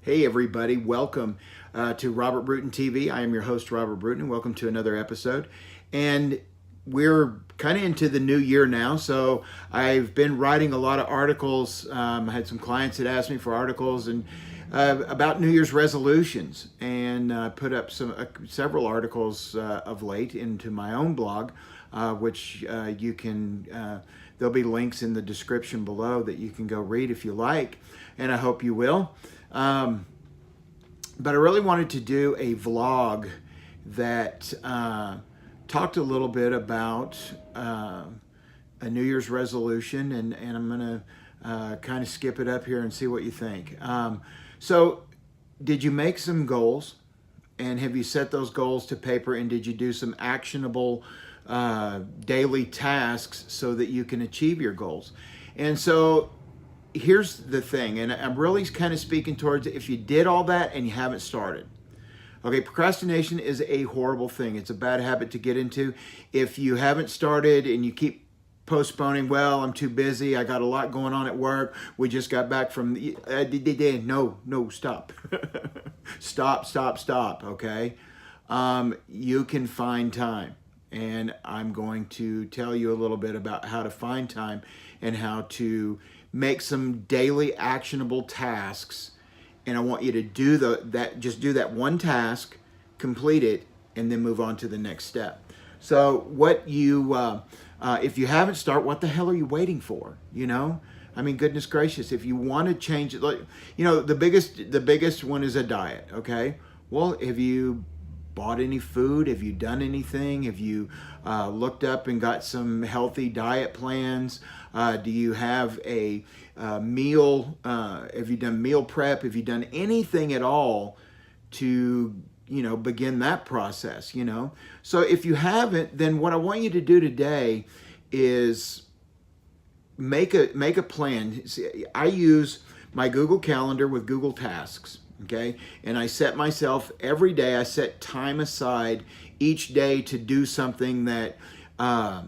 Hey everybody, welcome to Robert Bruton TV. I am your host, Robert Bruton, and welcome to another episode. And we're kind of into the new year now, so I've been writing a lot of articles. I had some clients that asked me for articles and about New Year's resolutions, and put up several articles of late into my own blog, which you can. There'll be links in the description below that you can go read if you like, and I hope you will. But I really wanted to do a vlog that talked a little bit about a New Year's resolution, and I'm going to kind of skip it up here and see what you think. So, did you make some goals? And have you set those goals to paper? And did you do some actionable daily tasks so that you can achieve your goals? And so, here's the thing, and I'm really kind of speaking towards if you did all that and you haven't started. Okay, procrastination is a horrible thing. It's a bad habit to get into. If you haven't started and you keep postponing, well, I'm too busy, I got a lot going on at work, we just got back from no, stop. stop, okay? You can find time. And I'm going to tell you a little bit about how to find time and how to make some daily actionable tasks. And I want you to do just do that one task, complete it, and then move on to the next step. So if you haven't started, what the hell are you waiting for? I mean, goodness gracious, if you want to change it, the biggest one is a diet, okay? Well, have you bought any food? Have you done anything? Have you looked up and got some healthy diet plans? Do you have a meal? Have you done meal prep? Have you done anything at all to begin that process? So if you haven't, then what I want you to do today is make a plan. See, I use my Google Calendar with Google Tasks. Okay, and I set myself every day. I set time aside each day to do something that I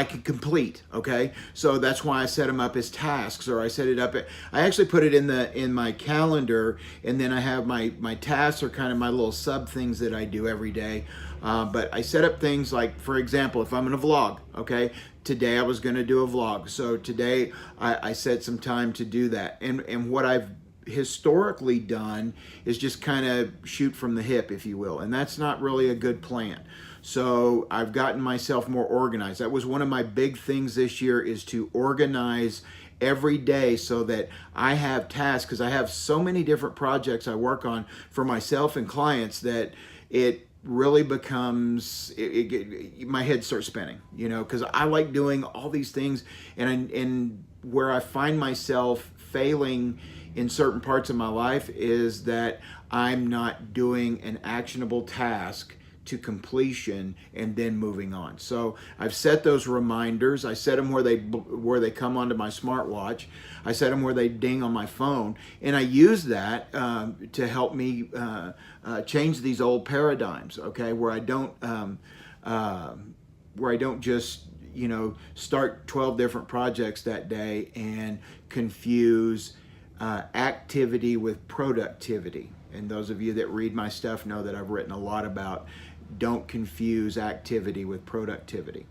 could complete. Okay, so that's why I set them up as tasks, or I set it up. I actually put it in my calendar, and then I have my tasks are kind of my little sub things that I do every day. But I set up things like, for example, if I'm in a vlog, okay, today I was going to do a vlog, so today I set some time to do that. And what I've historically done is just kind of shoot from the hip, if you will, and that's not really a good plan. So I've gotten myself more organized. That was one of my big things this year, is to organize every day so that I have tasks, because I have so many different projects I work on for myself and clients that it really becomes my head starts spinning, because I like doing all these things, and where I find myself failing in certain parts of my life is that I'm not doing an actionable task to completion and then moving on. So I've set those reminders. I set them where they come onto my smartwatch. I set them where they ding on my phone, and I use that to help me change these old paradigms. Okay, where I don't just start 12 different projects that day and confuse activity with productivity. And those of you that read my stuff know that I've written a lot about don't confuse activity with productivity.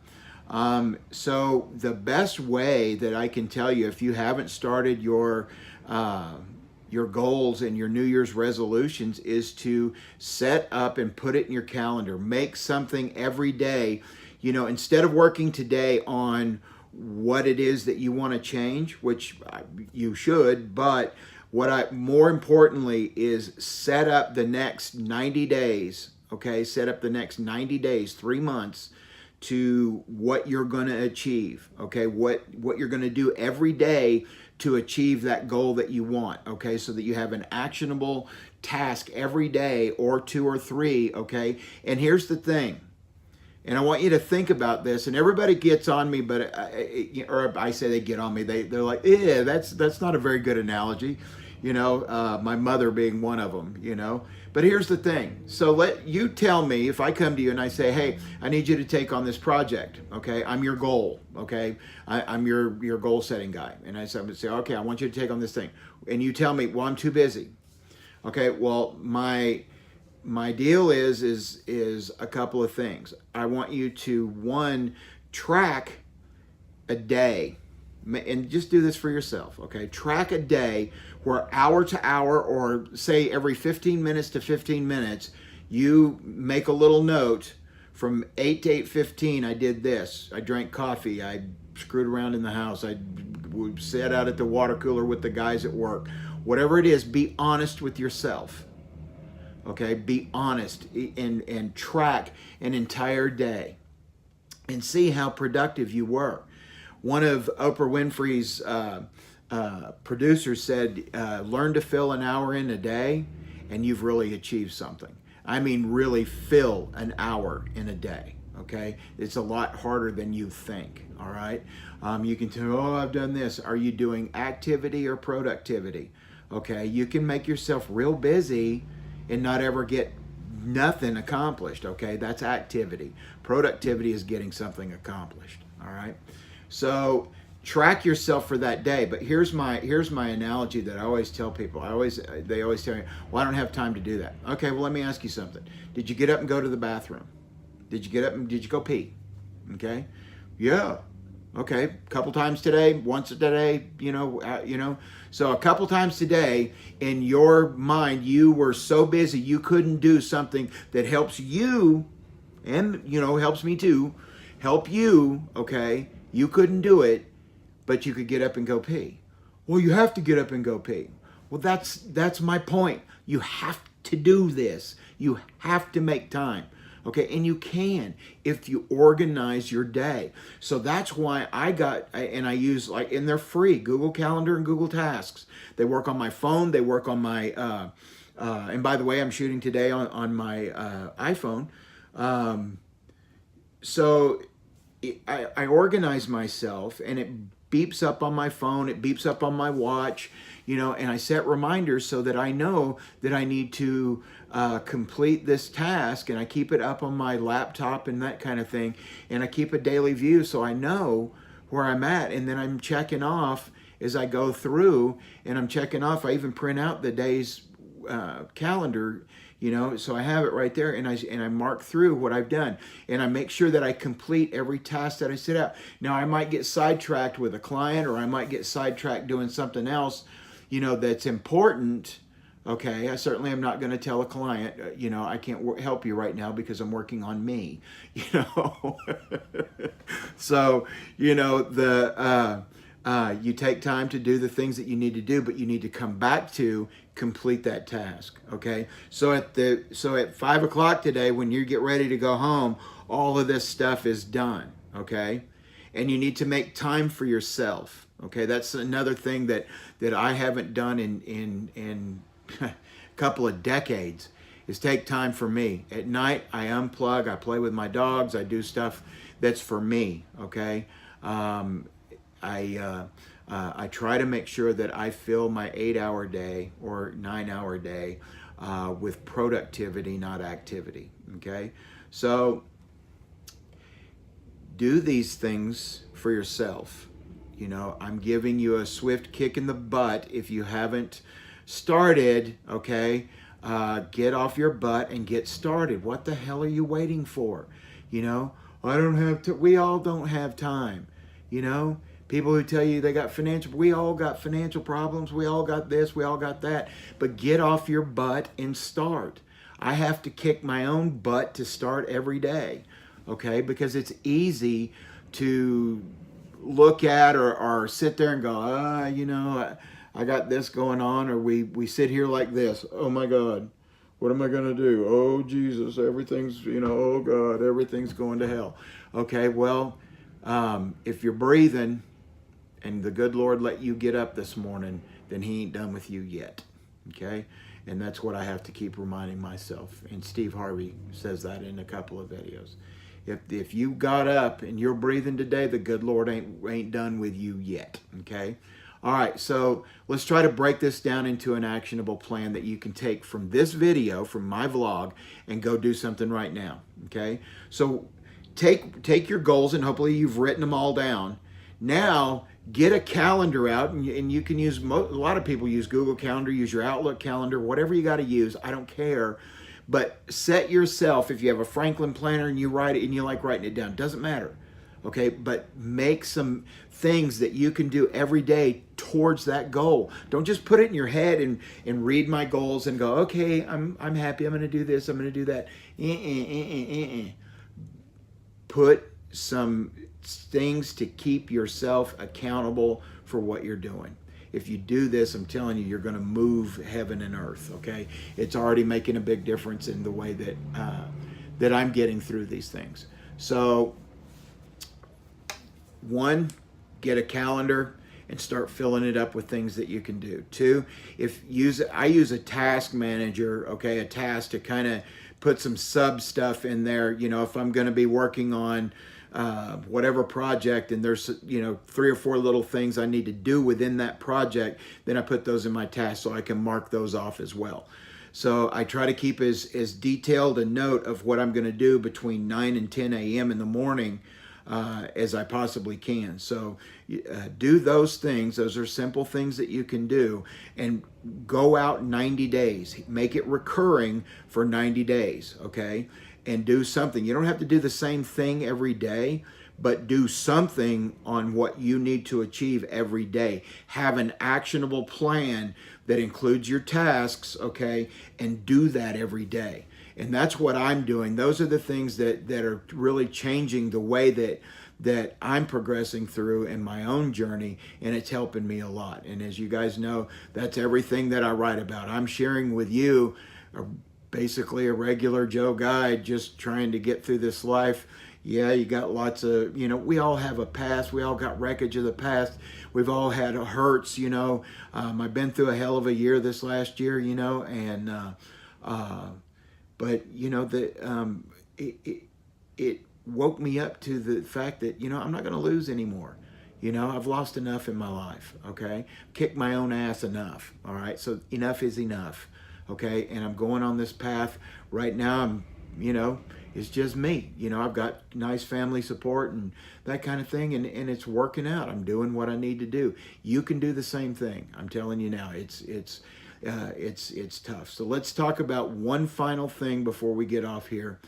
So the best way that I can tell you, if you haven't started your goals and your New Year's resolutions, is to set up and put it in your calendar. Make something every day. Instead of working today on what it is that you want to change, which you should, but more importantly is set up the next 90 days, okay? Set up the next 90 days, 3 months, to what you're going to achieve, okay? What you're going to do every day to achieve that goal that you want, okay? So that you have an actionable task every day, or 2 or 3, okay? And here's the thing, and I want you to think about this, and everybody gets on me, or I say they get on me, they're like, yeah, that's not a very good analogy. my mother being one of them, But here's the thing. So let you tell me if I come to you and I say, hey, I need you to take on this project. Okay. I'm your goal. Okay. I'm your goal setting guy. And I would say, okay, I want you to take on this thing. And you tell me, well, I'm too busy. Okay. Well, my deal is a couple of things. I want you to, one, track a day, and just do this for yourself, okay? Track a day where hour to hour, or say every 15 minutes to 15 minutes, you make a little note. From 8 to 8:15, I did this. I drank coffee. I screwed around in the house. I sat out at the water cooler with the guys at work. Whatever it is, be honest with yourself. Okay, be honest and track an entire day and see how productive you were. One of Oprah Winfrey's producers said, learn to fill an hour in a day and you've really achieved something. I mean, really fill an hour in a day, okay? It's a lot harder than you think, all right? You can tell, oh, I've done this. Are you doing activity or productivity? Okay, you can make yourself real busy and not ever get nothing accomplished, okay? That's activity. Productivity is getting something accomplished, all right? So track yourself for that day. But here's my analogy that I always tell people. They always tell me, well, I don't have time to do that. Okay, well, let me ask you something. Did you get up and go to the bathroom? Did you go pee? Okay? Yeah. Okay, a couple times today, once a day, So a couple times today, in your mind, you were so busy you couldn't do something that helps you, and helps me too, help you. Okay, you couldn't do it, but you could get up and go pee. Well, you have to get up and go pee. Well, that's my point. You have to do this. You have to make time. Okay, and you can if you organize your day. So that's why I use, and they're free, Google Calendar and Google Tasks. They work on my phone. They work on my, and by the way, I'm shooting today on my iPhone. So I organize myself, and it beeps up on my phone. It beeps up on my watch, and I set reminders so that I know that I need to complete this task, and I keep it up on my laptop and that kind of thing. And I keep a daily view so I know where I'm at, and then I'm checking off as I go through, and I'm checking off. I even print out the day's calendar, so I have it right there, and I mark through what I've done, and I make sure that I complete every task that I set out. Now, I might get sidetracked with a client, or I might get sidetracked doing something else, that's important. Okay, I certainly am not going to tell a client, I can't help you right now because I'm working on me, So, you take time to do the things that you need to do, but you need to come back to complete that task. Okay, so at 5 o'clock today, when you get ready to go home, all of this stuff is done. Okay, and you need to make time for yourself. Okay, that's another thing that I haven't done in a couple of decades, is take time for me. At night, I unplug, I play with my dogs, I do stuff that's for me. Okay, I try to make sure that I fill my 8-hour day or 9-hour day with productivity, not activity. Okay, so do these things for yourself. I'm giving you a swift kick in the butt if you haven't started. Okay, get off your butt and get started. What the hell are you waiting for? I don't have to. We all don't have time. People who tell you they got we all got financial problems. We all got this, we all got that. But get off your butt and start. I have to kick my own butt to start every day. Okay, because it's easy to look at or sit there and go, I got this going on, or we sit here like this. Oh my God, what am I going to do? Oh Jesus, everything's, oh God, everything's going to hell. Okay, well, if you're breathing and the good Lord let you get up this morning, then he ain't done with you yet. Okay, and that's what I have to keep reminding myself. And Steve Harvey says that in a couple of videos. If you got up and you're breathing today, the good Lord ain't done with you yet. Okay. All right, so let's try to break this down into an actionable plan that you can take from this video, from my vlog, and go do something right now. Okay, so take your goals, and hopefully you've written them all down. Now get a calendar out, and you can use a lot of people use Google Calendar, use your Outlook calendar, whatever you got to use. I don't care, but set yourself. If you have a Franklin planner and you write it and you like writing it down, doesn't matter. Okay, but make some things that you can do every day towards that goal. Don't just put it in your head and read my goals and go, okay, I'm happy, I'm gonna do this, I'm gonna do that. Put some things to keep yourself accountable for what you're doing. If you do this, I'm telling you, you're going to move heaven and earth. Okay, it's already making a big difference in the way that I'm getting through these things. So, one, get a calendar and start filling it up with things that you can do. Two, I use a task manager, okay, a task to kind of put some sub stuff in there. You know, if I'm going to be working on whatever project and there's 3 or 4 little things I need to do within that project, then I put those in my task so I can mark those off as well. So I try to keep as detailed a note of what I'm going to do between 9 and 10 a.m. in the morning as I possibly can. So do those things. Those are simple things that you can do, and go out 90 days. Make it recurring for 90 days, okay? And do something. You don't have to do the same thing every day, but do something on what you need to achieve every day. Have an actionable plan that includes your tasks, okay? And do that every day. And that's what I'm doing. Those are the things that are really changing the way that I'm progressing through in my own journey, and it's helping me a lot. And as you guys know, that's everything that I write about. I'm sharing with you basically a regular Joe guy just trying to get through this life. Yeah, you got lots of, we all have a past. We all got wreckage of the past. We've all had hurts, I've been through a hell of a year this last year, and but it woke me up to the fact that I'm not going to lose anymore. I've lost enough in my life. Okay, kicked my own ass enough. All right, so enough is enough. Okay, and I'm going on this path right now. It's just me. I've got nice family support and that kind of thing, and it's working out. I'm doing what I need to do. You can do the same thing. I'm telling you now. It's tough. So let's talk about one final thing before we get off here,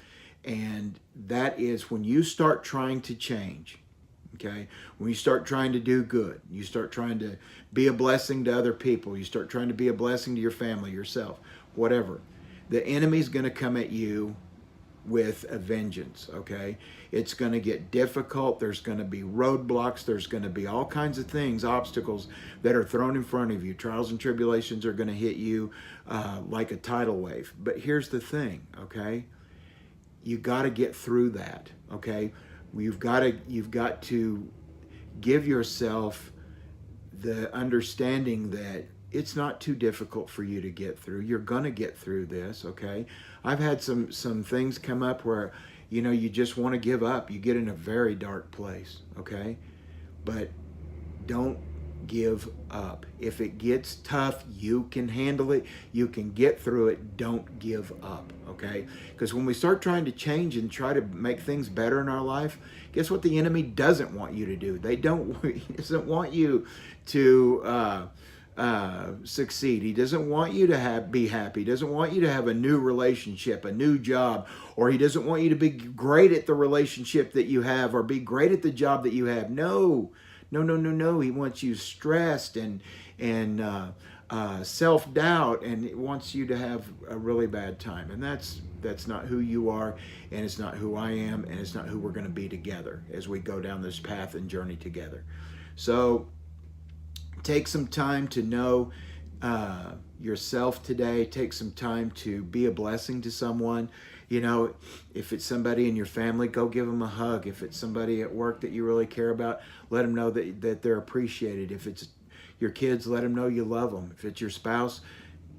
and that is when you start trying to change. Okay, when you start trying to do good, you start trying to be a blessing to other people, you start trying to be a blessing to your family, yourself, whatever, the enemy's going to come at you with a vengeance. Okay, it's going to get difficult. There's going to be roadblocks. There's going to be all kinds of things, obstacles that are thrown in front of you. Trials and tribulations are going to hit you like a tidal wave. But here's the thing, okay, you got to get through that. Okay, you've got to give yourself the understanding that it's not too difficult for you to get through. You're going to get through this, okay? I've had some things come up where, you just want to give up. You get in a very dark place, okay? But don't give up. If it gets tough, you can handle it. You can get through it. Don't give up, okay? Because when we start trying to change and try to make things better in our life, guess what the enemy doesn't want you to do? He doesn't want you to succeed. He doesn't want you to be happy. He doesn't want you to have a new relationship, a new job, or he doesn't want you to be great at the relationship that you have or be great at the job that you have. No. He wants you stressed and self-doubt, and he wants you to have a really bad time. And that's not who you are, and it's not who I am, and it's not who we're going to be together as we go down this path and journey together. So take some time to know yourself today. Take some time to be a blessing to someone. If it's somebody in your family, go give them a hug. If it's somebody at work that you really care about, let them know that they're appreciated. If it's your kids, let them know you love them. If it's your spouse,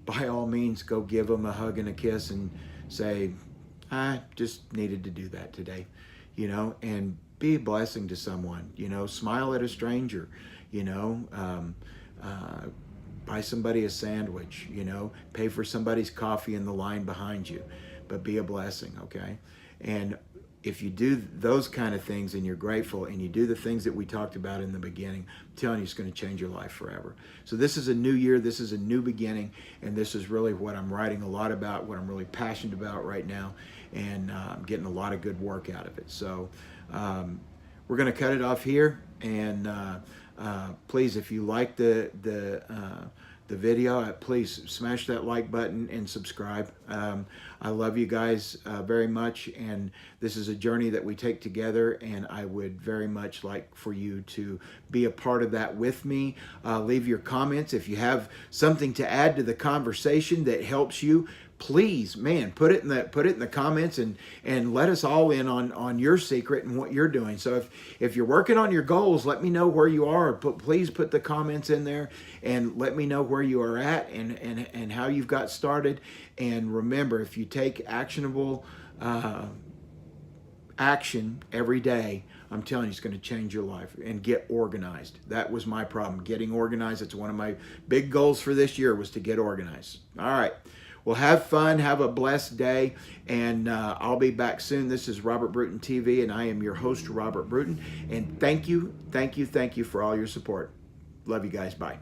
by all means, go give them a hug and a kiss and say, I just needed to do that today, and be a blessing to someone, smile at a stranger, buy somebody a sandwich, you know, pay for somebody's coffee in the line behind you, but be a blessing, okay? And if you do those kind of things and you're grateful and you do the things that we talked about in the beginning, I'm telling you, it's going to change your life forever. So this is a new year, this is a new beginning, and this is really what I'm writing a lot about, what I'm really passionate about right now, and I'm getting a lot of good work out of it. So we're going to cut it off here, and please, if you like the video, please smash that like button and subscribe. I love you guys very much, and this is a journey that we take together, and I would very much like for you to be a part of that with me. Leave your comments. If you have something to add to the conversation that helps you, please, man, put it in the comments, and let us all in on your secret and what you're doing. So if you're working on your goals, let me know where you are. Please put the comments in there and let me know where you are at and how you've got started. And remember, if you take actionable action every day, I'm telling you, it's going to change your life. And get organized. That was my problem, getting organized. It's one of my big goals for this year, was to get organized. All right. Well, have fun. Have a blessed day. And I'll be back soon. This is Robert Bruton TV, and I am your host, Robert Bruton. And thank you for all your support. Love you guys. Bye.